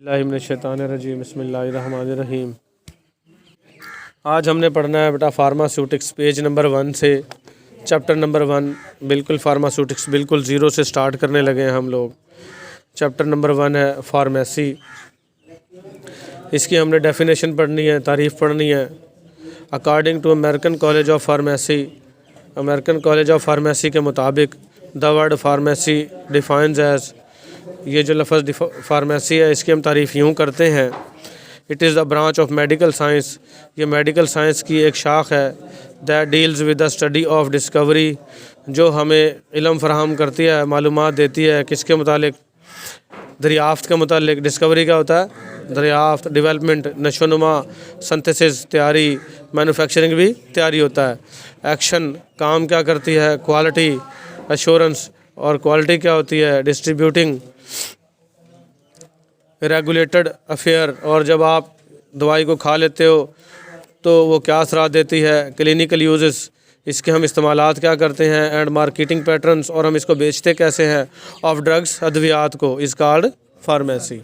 बिस्मिल्लाहिर्रहमानिर्रहीम बिस्मिल्लाहिर्रहमानिर्रहीम। आज हमने पढ़ना है बेटा फार्मास्यूटिक्स पेज नंबर 1 से चैप्टर नंबर 1। बिल्कुल फार्मास्यूटिक्स बिल्कुल ज़ीरो से स्टार्ट करने लगे हैं हम लोग। चैप्टर नंबर 1 है फार्मेसी। इसकी हमने डेफिनेशन पढ़नी है, तारीफ़ पढ़नी है। According to American College of Pharmacy, American College of Pharmacy के मुताबिक the word pharmacy defines as, ये जो लफ्ज़ फार्मेसी है इसकी हम तारीफ़ यूँ करते हैं, it is the branch of medical science, ये मेडिकल साइंस की एक शाख है। That deals with the study of discovery, जो हमें इल्म फराहम करती है, मालूमात देती है किसके मुतालिक, दरियाफ्त के मुतालिक। डिस्कवरी क्या होता है? दरियाफ्त, डेवलपमेंट, नशोनुमा, सिंथेसिस तैयारी, मैन्युफैक्चरिंग भी तैयारी होता है। एक्शन काम क्या करती है? क्वालिटी एश्योरेंस, और क्वालिटी क्या होती है? डिस्ट्रीब्यूटिंग, रेगुलेटेड अफेयर, और जब आप दवाई को खा लेते हो तो वो क्या असरात देती है? क्लिनिकल यूजेस, इसके हम इस्तेमालात क्या करते हैं, एंड मार्केटिंग पैटर्न्स, और हम इसको बेचते कैसे हैं, ऑफ ड्रग्स, अद्वियात को, इज़ कॉल्ड फार्मेसी।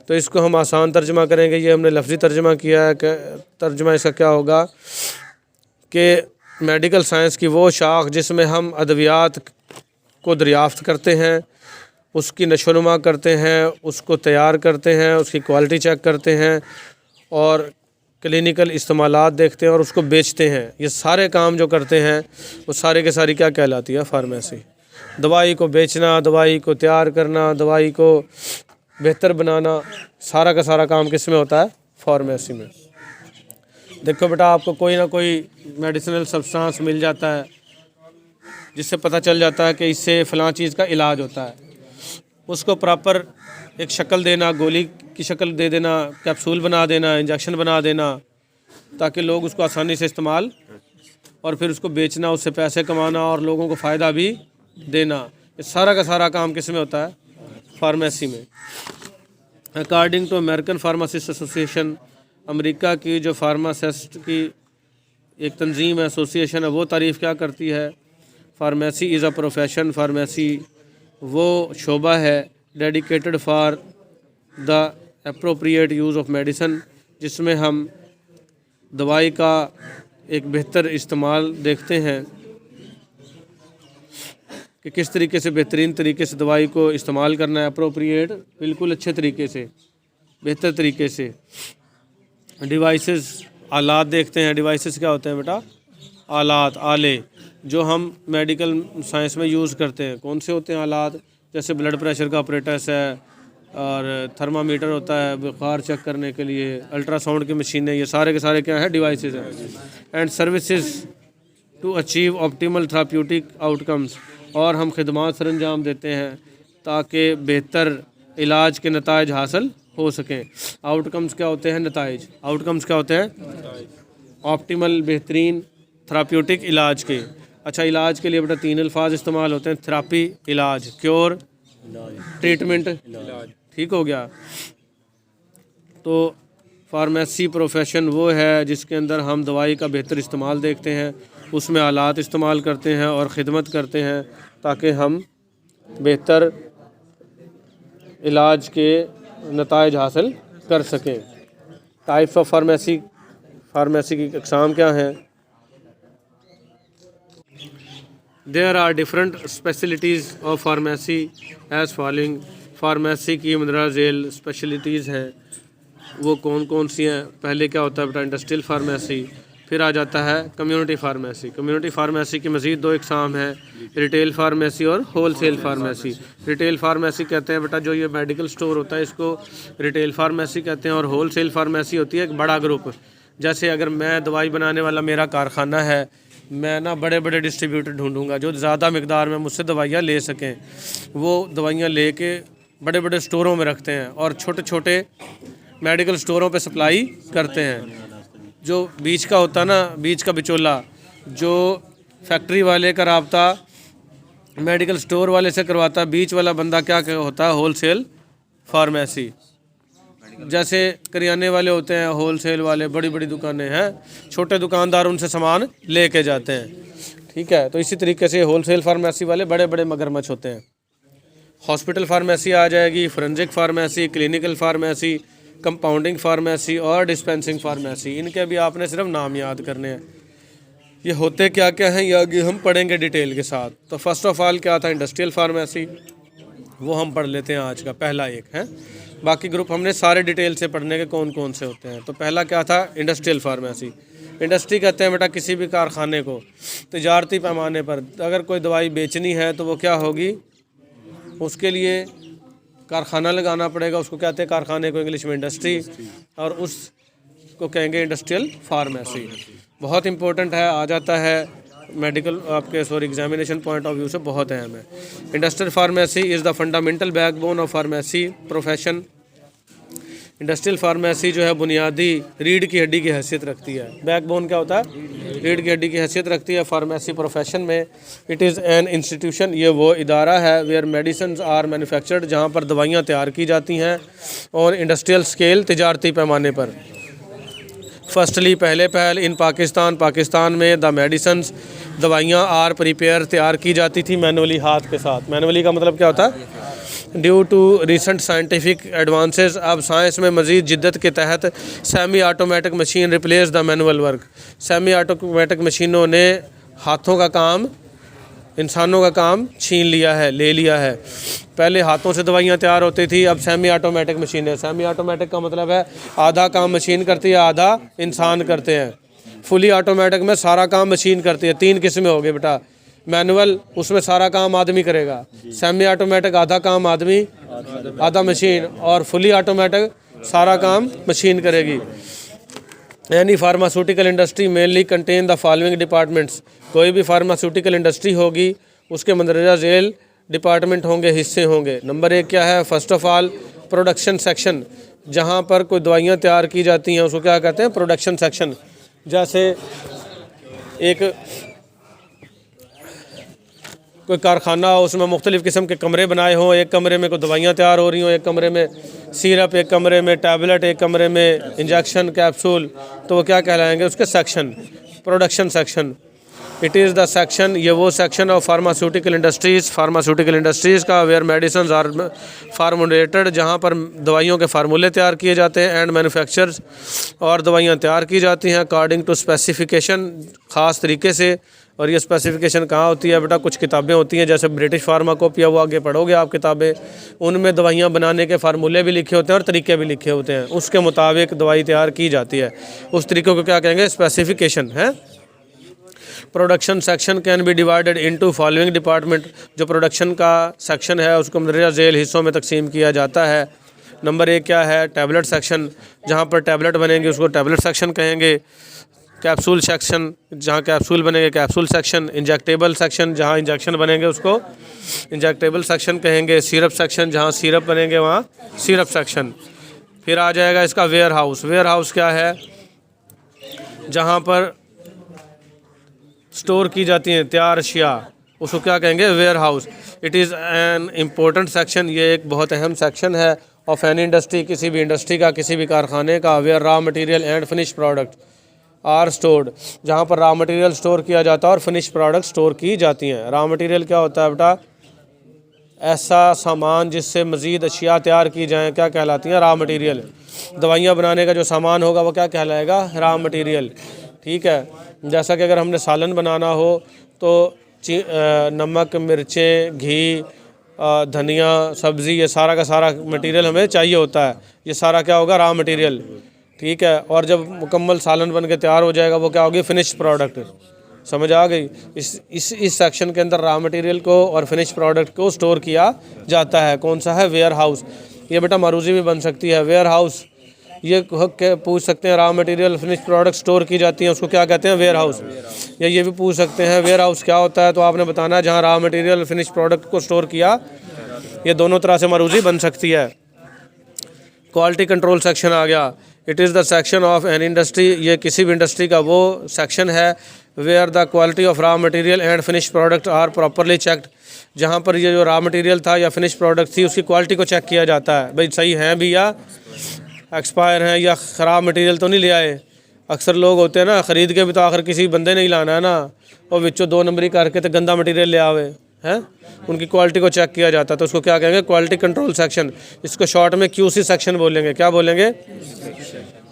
तो इसको हम आसान तर्जमा करेंगे, ये हमने लफ्ज़ी तर्जमा किया है कि तर्जमा इसका क्या होगा कि मेडिकल साइंस की वो शाख जिसमें हम अद्वियात को दरियाफ्त करते हैं, उसकी नशोनुमा करते हैं, उसको तैयार करते हैं, उसकी क्वालिटी चेक करते हैं, और क्लिनिकल इस्तेमालात देखते हैं और उसको बेचते हैं। ये सारे काम जो करते हैं वो सारे के सारी क्या कहलाती है? फार्मेसी। दवाई को बेचना, दवाई को तैयार करना, दवाई को बेहतर बनाना, सारा का सारा काम किस में होता है? फार्मेसी में। देखो बेटा, आपको कोई ना कोई मेडिसिनल सब्सटेंस मिल जाता है जिससे पता चल जाता है कि इससे फ़लाँ चीज़ का इलाज होता है। उसको प्रॉपर एक शक्ल देना, गोली की शक्ल दे देना, कैप्सूल बना देना, इंजेक्शन बना देना, ताकि लोग उसको आसानी से इस्तेमाल और फिर उसको बेचना, उससे पैसे कमाना और लोगों को फ़ायदा भी देना। ये सारा का सारा काम किस में होता है? फार्मेसी में। According to American Pharmacist Association, America की जो फार्मासिस्ट की एक तंजीम है, एसोसिएशन है, वो तारीफ़ क्या करती है? Pharmacy is a profession, pharmacy वो शोबा है dedicated for the appropriate use of medicine, जिसमें हम दवाई का एक बेहतर इस्तेमाल देखते हैं कि किस तरीके से बेहतरीन तरीके से दवाई को इस्तेमाल करना है। अप्रोप्रिएट बिल्कुल अच्छे तरीके से, बेहतर तरीके से। डिवाइसेस, आलात देखते हैं। डिवाइसेस क्या होते हैं बेटा? आलात, आले, जो हम मेडिकल साइंस में यूज़ करते हैं। कौन से होते हैं आलात? जैसे ब्लड प्रेशर का ऑपरेटस है, और थर्मामीटर होता है बुखार चेक करने के लिए, अल्ट्रासाउंड की मशीनें, ये सारे के सारे क्या है? डिवाइसेस हैं। And services to achieve optimal therapeutic outcomes, और हम खिदमात सर अंजाम देते हैं ताकि बेहतर इलाज के नताइज हासिल हो सकें। आउटकम्स क्या होते हैं? नताइज। आउटकम्स क्या होते हैं? ऑप्टिमल, बेहतरीन, थेराप्यूटिक, इलाज के। अच्छा, इलाज के लिए बेटा 3 अल्फाज इस्तेमाल होते हैं। थेरापी इलाज, क्योर ट्रीटमेंट, ठीक हो गया। तो फार्मेसी प्रोफेशन वो है जिसके अंदर हम दवाई का बेहतर इस्तेमाल देखते हैं, उसमें आलात इस्तेमाल करते हैं और ख़िदमत करते हैं ताकि हम बेहतर इलाज के नताइज हासिल कर सकें। टाइप्स ऑफ फार्मेसी, फार्मेसी की अक़साम क्या हैं? There are different specialities of pharmacy as following. Pharmacy की मंदरा झेल स्पेशलिटीज़ हैं, वो कौन कौन सी हैं? पहले क्या होता है बेटा? इंडस्ट्रियल फार्मेसी, फिर आ जाता है कम्युनिटी फार्मेसी। कम्युनिटी फार्मेसी की मज़ीद 2 इक़साम हैं, रिटेल फार्मेसी और wholesale pharmacy. Retail pharmacy कहते हैं बेटा जो ये मेडिकल स्टोर होता है, इसको रिटेल फार्मेसी कहते हैं, और होल सेल फार्मेसी होती है एक बड़ा ग्रुप। जैसे अगर मैं दवाई बनाने वाला मेरा कारखाना है, मैं ना बड़े बड़े डिस्ट्रीब्यूटर ढूंढूंगा जो ज़्यादा मकदार में मुझसे दवाइयाँ ले सकें। वो दवाइयाँ ले के बड़े बड़े स्टोरों में रखते हैं और छोटे छोटे मेडिकल स्टोरों पे सप्लाई करते हैं। जो बीच का होता ना, बीच का बिचौला, जो फैक्ट्री वाले का रब्ता मेडिकल स्टोर वाले से करवाता, बीच वाला बंदा क्या होता है? Wholesale pharmacy. जैसे करियाने वाले होते हैं, होल सेल वाले बड़ी बड़ी दुकानें हैं, छोटे दुकानदार उनसे सामान ले के जाते हैं, ठीक है। तो इसी तरीके से होल सेल फार्मेसी वाले बड़े बड़े मगरमच्छ होते हैं। हॉस्पिटल फार्मेसी आ जाएगी, forensic pharmacy, clinical pharmacy, compounding pharmacy और डिस्पेंसिंग फार्मेसी। इनके भी आपने सिर्फ नाम याद करने हैं। ये होते क्या क्या हैं ये आगे हम पढ़ेंगे डिटेल के साथ। तो फर्स्ट ऑफ ऑल क्या था इंडस्ट्रियल फार्मेसी, वो हम पढ़ लेते हैं आज का पहला एक है। बाकी ग्रुप हमने सारे डिटेल से पढ़ने के कौन कौन से होते हैं। तो पहला क्या था इंडस्ट्रियल फार्मेसी। इंडस्ट्री कहते हैं बेटा किसी भी कारखाने को तिजारती पैमाने पर अगर कोई दवाई बेचनी है तो वो क्या होगी, उसके लिए कारखाना लगाना पड़ेगा। उसको कहते हैं कारखाने को इंग्लिश में इंडस्ट्री, और उसको कहेंगे इंडस्ट्रियल फार्मेसी। बहुत इंपॉर्टेंट है, आ जाता है मेडिकल आपके एग्जामिनेशन पॉइंट ऑफ व्यू से बहुत अहम है। Industrial pharmacy is the fundamental backbone of pharmacy profession. Industrial pharmacy जो है बुनियादी रीढ़ की हड्डी की हैसियत रखती है। बैकबोन क्या होता है, रीढ़ की हड्डी की हैसियत रखती है फार्मेसी प्रोफेशन में। इट इज़ एन इंस्टीट्यूशन, ये वो इदारा है वेयर मेडिसिन आर मैन्युफैक्चर्ड, जहाँ पर दवाइयाँ तैयार की जाती हैं और इंडस्ट्रियल स्केल तिजारती पैमाने पर। फर्स्टली पहले पहल इन पाकिस्तान में द मेडिसन्स दवाइयाँ आर प्रिपेयर तैयार की जाती थी मैनुअली, हाथ के साथ। मैनुअली का मतलब क्या होता है, due to recent scientific advances, अब साइंस में मज़ीद जिद्दत के तहत semi automatic machine replace the manual work. Semi automatic मशीनों ने हाथों का काम, इंसानों का काम छीन लिया है, ले लिया है। पहले हाथों से दवाइयाँ तैयार होती थी, अब सेमी ऑटोमेटिक मशीन है। सेमी ऑटोमेटिक का मतलब है आधा काम मशीन करती है, आधा इंसान करते हैं। फुली ऑटोमेटिक में सारा काम मशीन करती है। 3 किस्में हो गई बेटा, मैनुअल उसमें सारा काम आदमी करेगा, सेमी ऑटोमेटिक आधा काम आदमी आधा मशीन, और फुली ऑटोमेटिक सारा काम मशीन करेगी। Any pharmaceutical industry mainly contain the following departments, कोई भी फार्मास्यूटिकल इंडस्ट्री होगी उसके मंदरजा झेल डिपार्टमेंट होंगे, हिस्से होंगे। नंबर 1 क्या है, first of all production section, जहाँ पर कोई दवाइयाँ तैयार की जाती हैं उसको क्या कहते हैं, प्रोडक्शन सेक्शन। जैसे एक कोई कारखाना हो, उसमें मुख्तलिफ़ किस्म के कमरे बनाए हों, एक कमरे में कोई दवाइयाँ तैयार हो रही हों, एक कमरे में सिरप, एक कमरे में टैबलेट, एक कमरे में इंजेक्शन कैप्सूल, तो वो क्या कहलाएंगे उसके section, production section. It is the section, ये वो सेक्शन ऑफ फार्मास्यूटिकल इंडस्ट्रीज़ का वेयर मेडिसिन आर फार्मुलेटेड, जहाँ पर दवाइयों के फार्मूले तैयार किए जाते हैं, एंड मैन्युफैक्चर्स, और दवाइयाँ तैयार की जाती हैं अकॉर्डिंग टू स्पेसिफिकेशन, ख़ास तरीके से। और ये स्पेसिफिकेशन कहाँ होती है बेटा, कुछ किताबें होती हैं जैसे ब्रिटिश फार्माकोपिया, वो आगे पढ़ोगे आप किताबें, उनमें दवाइयाँ बनाने के फार्मूले भी लिखे होते हैं और तरीके भी लिखे होते हैं, उसके मुताबिक दवाई तैयार की जाती है। उस तरीक़े को क्या कहेंगे, स्पेसिफिकेशन है। Production section can be divided into following department, जो प्रोडक्शन का सेक्शन है उसको मंदरजा झेल हिस्सों में तकसीम किया जाता है। नंबर 1 क्या है, टैबलेट सेक्शन, जहाँ पर टैबलेट बनेंगे उसको टैबलेट सेक्शन कहेंगे। कैप्सूल सेक्शन, जहाँ कैप्सूल बनेंगे कैप्सूल सेक्शन। इंजेक्टेबल सेक्शन, जहाँ इंजेक्शन बनेंगे उसको इंजेक्टेबल सेक्शन कहेंगे। सिरप सेक्शन, जहाँ सिरप बनेंगे वहाँ सिरप सेक्शन। फिर आ जाएगा इसका वेयर हाउस। वेयर हाउस क्या है, जहाँ पर स्टोर की जाती हैं तैयार अशिया, उसको क्या कहेंगे, warehouse. It is an important section, ये एक बहुत अहम सेक्शन है ऑफ एन इंडस्ट्री, किसी भी इंडस्ट्री का, किसी भी कारखाने का। Where raw material and finish product are stored, जहाँ पर रॉ मटेरियल स्टोर किया जाता है और फिनिश प्रोडक्ट स्टोर की जाती हैं। रॉ मटेरियल क्या होता है बेटा, ऐसा सामान जिससे मज़ीद अशिया तैयार की जाएँ, क्या कहलाती हैं, रॉ मटेरियल। दवाइयाँ बनाने का जो सामान होगा वो क्या कहलाएगा, रॉ मटेरियल। ठीक है, जैसा कि अगर हमने सालन बनाना हो तो नमक, मिर्चें, घी, धनिया, सब्ज़ी, ये सारा का सारा मटेरियल हमें चाहिए होता है। ये सारा क्या होगा, रॉ मटेरियल। ठीक है, और जब मुकम्मल सालन बन के तैयार हो जाएगा वो क्या होगी, फिनिश प्रोडक्ट। समझ आ गई। इस सेक्शन के अंदर रॉ मटेरियल को और फिनिश प्रोडक्ट को स्टोर किया जाता है। कौन सा है, वेयर हाउस। ये बेटा मारूजी भी बन सकती है, वेयर हाउस। ये पूछ सकते हैं, raw material finish product store की जाती हैं उसको क्या कहते हैं, वेयर हाउस। या ये भी पूछ सकते हैं वेयर हाउस क्या होता है, तो आपने बताना है जहाँ रॉ मटेरियल फिनिश प्रोडक्ट को स्टोर किया। ये दोनों तरह से मारूजी बन सकती है। क्वालिटी कंट्रोल सेक्शन आ गया। It is the section of an industry, ये किसी भी इंडस्ट्री का वो सेक्शन है where the quality of raw material and finish product are properly checked, जहाँ पर ये जो रॉ मटेरियल था या फिनिश प्रोडक्ट थी उसकी क्वालिटी को चेक किया जाता है, भाई सही हैं भी या एक्सपायर हैं या ख़राब मटेरियल तो नहीं ले आए। अक्सर लोग होते हैं ना, ख़रीद के भी तो आखिर किसी बंदे ने ही लाना है ना, और विचों 2 नंबरी करके तो गंदा मटेरियल ले आवे है, उनकी क्वालिटी को चेक किया जाता है, तो उसको क्या कहेंगे, क्वालिटी कंट्रोल सेक्शन। इसको शॉर्ट में QC सेक्शन बोलेंगे। क्या बोलेंगे?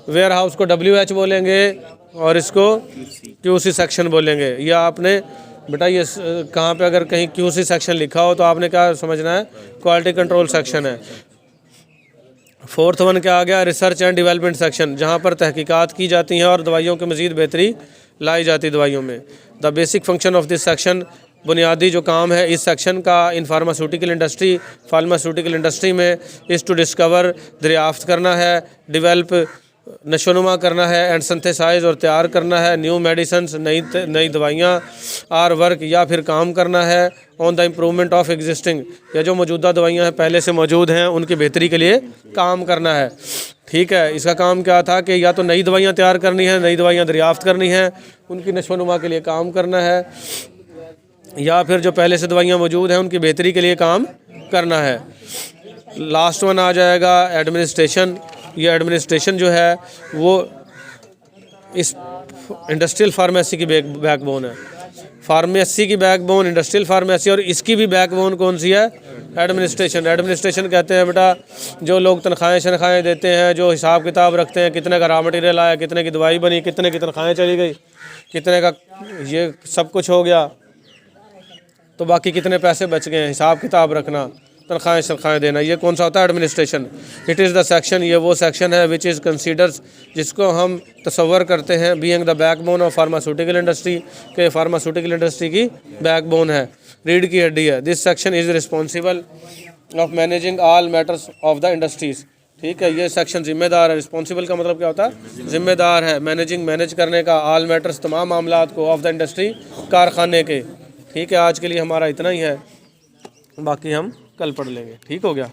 वेयर हाउस को WH बोलेंगे और इसको QC सेक्शन बोलेंगे। या आपने बेटा ये कहाँ पे अगर कहीं QC सेक्शन लिखा हो तो आपने क्या समझना है, क्वालिटी कंट्रोल सेक्शन है। फोर्थ वन क्या आ गया, रिसर्च एंड डेवलपमेंट सेक्शन, जहाँ पर तहकीकात की जाती हैं और दवाइयों की मज़ीद बेहतरी लाई जाती है दवाइयों में। The basic function of this section, बुनियादी जो काम है इस सेक्शन का इन फार्मास्यूटिकल इंडस्ट्री में, इज़ टू डिस्कवर, दरियाफ्त करना है, डेवलप नशोनुमा करना है, एंड सिंथेसाइज और तैयार करना है, न्यू मेडिसिन्स नई दवाइयाँ, आर वर्क या फिर काम करना है, on the improvement of existing, या जो मौजूदा दवाइयाँ हैं पहले से मौजूद हैं उनकी बेहतरी के लिए काम करना है। ठीक है, इसका काम क्या था कि या तो नई दवाइयाँ तैयार करनी है, नई दवाइयाँ दरियाफ्त करनी है, उनकी नशोनुमा के लिए काम करना है, या फिर जो पहले से दवाइयाँ मौजूद हैं उनकी बेहतरी के लिए काम करना है। लास्ट वन आ जाएगा एडमिनिस्ट्रेशन। ये एडमिनिस्ट्रेशन जो है वो इस इंडस्ट्रियल फार्मेसी की बैकबोन है। फार्मेसी की बैकबोन इंडस्ट्रियल फार्मेसी, और इसकी भी बैकबोन कौन सी है, एडमिनिस्ट्रेशन। एडमिनिस्ट्रेशन कहते हैं बेटा जो लोग तनख्वाहें देते हैं, जो हिसाब किताब रखते हैं, कितने का रॉ मटेरियल आया, कितने की दवाई बनी, कितने की तनख्वाहें चली गई, कितने का ये सब कुछ हो गया, तो बाकी कितने पैसे बच गए, हिसाब किताब रखना, तनख्वाहें देना, ये कौन सा होता है, administration. It is the section, ये वो सेक्शन है विच इज़ कंसीडर्स, जिसको हम तसव्वुर करते हैं being the backbone of pharmaceutical industry, के फार्मास्यूटिकल इंडस्ट्री की बैकबोन है, रीढ़ की हड्डी है। This section is responsible of managing all matters of the industries. ठीक है, ये सेक्शन जिम्मेदार है। रिस्पॉन्सिबल का मतलब क्या होता है, जिम्मेदार है, मैनेज करने का, ऑल मैटर्स तमाम मामलात को, ऑफ द इंडस्ट्री कारखाने के। ठीक है, आज के लिए हमारा इतना ही है, बाकी हम कल पढ़ लेंगे। ठीक हो गया।